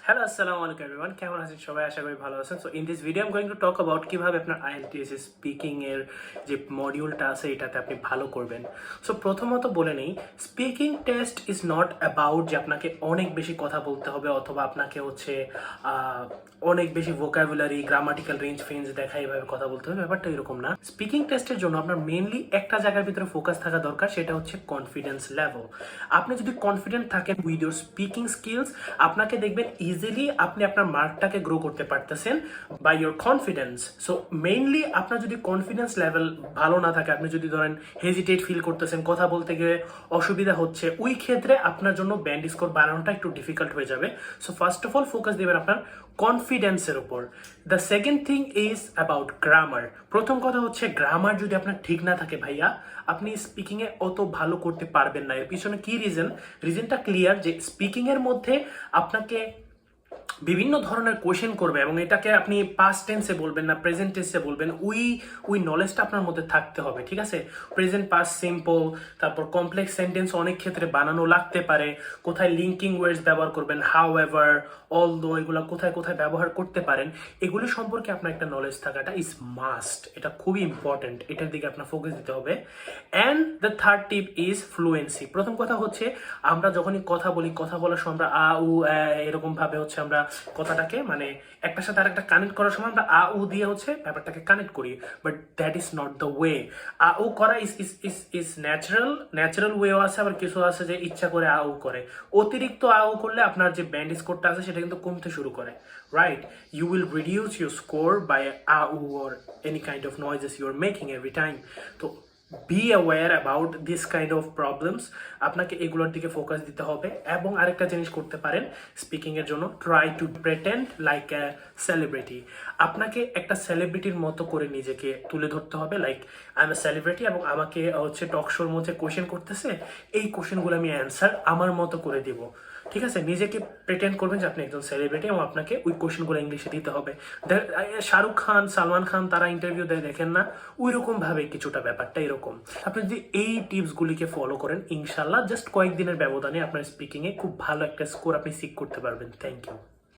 Hello, assalamu alaikum everyone. কেমন আছেন সবাই? আশা করি ভালো আছেন। So in this video I'm going to talk about কিভাবে আপনার IELTS স্পিকিং এর যে মডিউলটা আছে এটাতে আপনি ভালো করবেন। সো প্রথমত বলে নেই, speaking test is not about যে আপনাকে অনেক বেশি কথা বলতে হবে অথবা আপনাকে অনেক বেশি ভোকাবুলারি, গ্রামাটিক্যাল রেঞ্জ দেখা এইভাবে কথা বলতে হবে। ব্যাপারটা এরকম না। স্পিকিং টেস্টের জন্য আপনার মেইনলি একটা জায়গার ভিতরে ফোকাস থাকা দরকার, সেটা হচ্ছে কনফিডেন্স লেভেল। আপনি যদি কনফিডেন্ট থাকেন উইথ ইউর স্পিকিং স্কিলস, আপনাকে দেখবেন ইজিলি আপনি আপনার মার্কটাকে গ্রো করতে পারতেছেন by your confidence. So mainly আপনার যদি কনফিডেন্স লেভেল ভালো না থাকে, আপনি যদি ধরেন হেজিটেট ফিল করতেছেন, কথা বলতে গিয়ে অসুবিধা হচ্ছে, ওই ক্ষেত্রে আপনার জন্য ব্যান্ড স্কোর বানানোটা একটু ডিফিকাল্ট হয়ে যাবে। So first of all focus দেবেন আপনার কনফিডেন্সের উপর। The second thing is about grammar. প্রথম কথা হচ্ছে গ্রামার যদি আপনার ঠিক না থাকে ভাইয়া, আপনি স্পিকিংয়ে অত ভালো করতে পারবেন না। এর পিছনে কি রিজনটা ক্লিয়ার, যে স্পিকিংয়ের মধ্যে আপনাকে বিভিন্ন ধরনের কোয়েশ্চেন করবে এবং এটাকে আপনি পাস্ট টেন্সে বলবেন না প্রেজেন্ট টেন্সে বলবেন, ওই নলেজটা আপনার মধ্যে থাকতে হবে, ঠিক আছে? প্রেজেন্ট পাস্ট সিম্পল, তারপর কমপ্লেক্স সেন্টেন্স অনেক ক্ষেত্রে বানানো লাগতে পারে, কোথায় লিঙ্কিং ওয়ার্ডস ব্যবহার করবেন, হাউ এভার, অলদো, এগুলো কোথায় কোথায় ব্যবহার করতে পারেন, এগুলো সম্পর্কে আপনার একটা নলেজ থাকাটা ইজ মাস্ট। এটা খুবই ইম্পর্টেন্ট, এটার দিকে আপনার ফোকাস দিতে হবে। And the third tip is fluency. প্রথম কথা হচ্ছে আমরা যখনই কথা বলি, কথা বলার সময় আমরা এরকম ভাবে হচ্ছে আমরা কথাটাকে মানে একটার সাথে আরেকটা কানেক্ট করার সময় আমরা দিয়ে হচ্ছে ব্যাপারটাকে কানেক্ট করি, but that is not the way. করা ইজ ন্যাচারাল ওয়েও আছে, আবার কিছু আছে যে ইচ্ছা করে করে। অতিরিক্ত করলে আপনার যে ব্যান্ড স্কোরটা আছে সেটা কিন্তু কমতে শুরু করে, right? You will reduce your score by or any kind of noises you are making every time. তো be aware about this kind of problems. আপনাকে এগুলোর দিকে ফোকাস দিতে হবে। এবং আরেকটা জিনিস করতে পারেন স্পিকিংয়ের জন্য, try to pretend like a celebrity. আপনাকে একটা সেলিব্রিটির মতো করে নিজেকে তুলে ধরতে হবে, like I M A celebrity এবং আমাকে হচ্ছে টক শোর মধ্যে কোয়েশ্চেন করতেছে, এই কোয়েশ্চেনগুলো আমি অ্যান্সার আমার মতো করে দিব, ঠিক আছে? নিজেকে প্রেটেন্ড করবেন যে আপনি একজন সেলিব্রিটি এবং আপনাকে ওই কোয়েশ্চেনগুলো ইংলিশে দিতে হবে। শাহরুখ খান, সালমান খান তারা ইন্টারভিউ দেয় দেখেন না, ওই রকম ভাবে কিছুটা ব্যাপারটা এরকম। আপনি যদি এই টিপসগুলিকে ফলো করেন, ইনশাল্লাহ জাস্ট কয়েকদিনের ব্যবধানে আপনার স্পিকিংয়ে খুব ভালো একটা স্কোর আপনি সিক করতে পারবেন। Thank you.